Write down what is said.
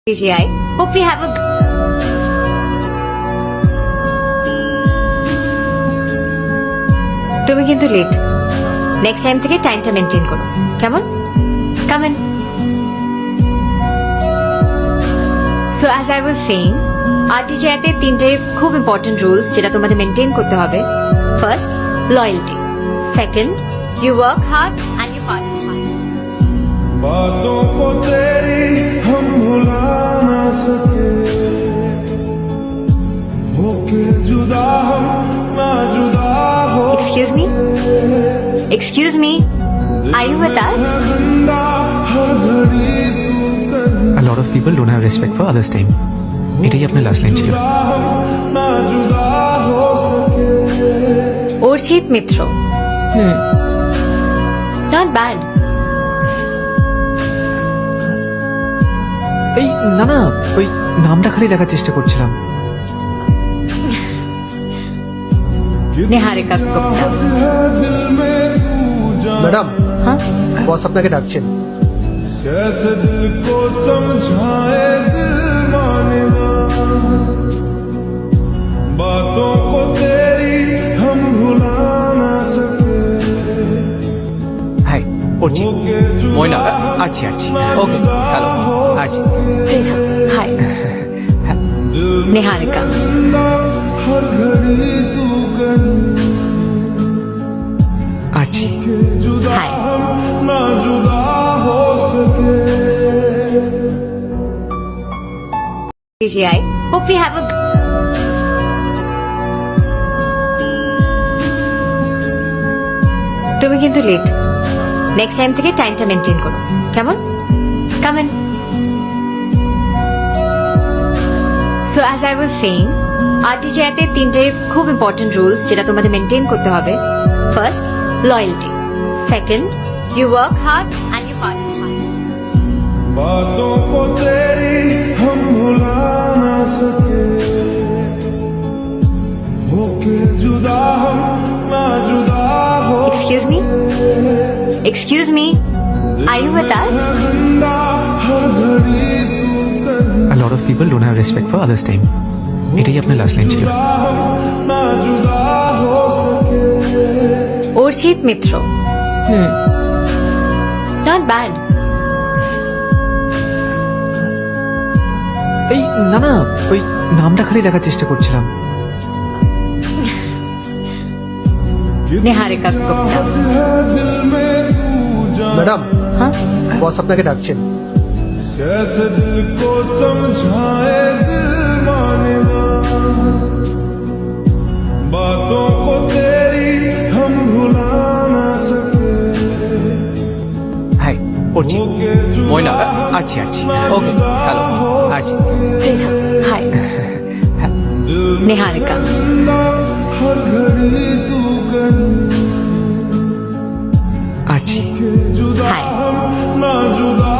CGI. Hope we have a তুমি কিন্তু late. Next time থেকে টাইমটা মেনটেন করো, কেমন? Come in. So as I was saying, আরটিজিআইতে তিনটে খুব ইম্পর্টেন্ট রুলস যেটা তোমাদের মেনটেন করতে হবে। First, loyalty. Second, you work hard and you part hard. बातों को तेरी हम भुला ना सके, होके जुदा हम ना जुदा हो। Excuse me? Are you with us? जिंदा हर घड़ी तू A lot of people don't have respect for others' time. এটাই আপনার লাস্ট লাইন ছিল। हम ना जुदा हो सके। অর্চিত মিত্র। Not bad. এই না ওই নামটা খালি দেখার চেষ্টা করছিলাম। নিহারিকা গুপ্তা। दिल में तू जान, ম্যাডাম হ্যাঁ, বস আপনাকে ডাকছেন। कैसे दिल को समझाए दिल माने ना, बातों को तेरी हम भुला ना सके। হাই অর্চি, होके ময়না, जुदा আরচি ওকে হ্যালো আরচি। পৃথা। হাই, নিহারিকা। जिंदा हर घड़ी तू कहीं, আরচি जुदा हाय। हम ना जुदा हो सके। CGI. Hope we have a তুমি কিন্তু লেট। নেক্সট টাইম থেকে টাইমটা মেনটেন করো, কেমন? Come in. So as I was saying, আরটিজিআইতে তিনটে খুব ইম্পর্টেন্ট রুলস যেটা তোমাদের মেনটেন করতে হবে। First, loyalty. Second, you work hard and you part hard. बातों को तेरी हम भुला ना सके, होके जुदा हम ना जुदा हो। Excuse me? Are you with us? जिंदा हर घड़ी तू कहीं, A lot of people don't have respect for others' time. এটাই আপনার লাস্ট লাইন ছিল। हम ना जुदा हो सके। অর্চিত মিত্র। Not bad. এই না ওই নামটা খালি দেখার চেষ্টা করছিলাম। নিহারিকা গুপ্তা। दिल में तू जान, ম্যাডাম হ্যাঁ, বস আপনাকে ডাকছেন। कैसे दिल को समझाए दिल माने ना, बातों को तेरी हम भुला ना सके। হাই অর্চি, होके ময়না, जुदा আরচি ওকে হ্যালো আরচি। পৃথা। হাই, নিহারিকা। जिंदा हर घड़ी तू कहीं, আরচি जुदा हाय। हम ना जुदा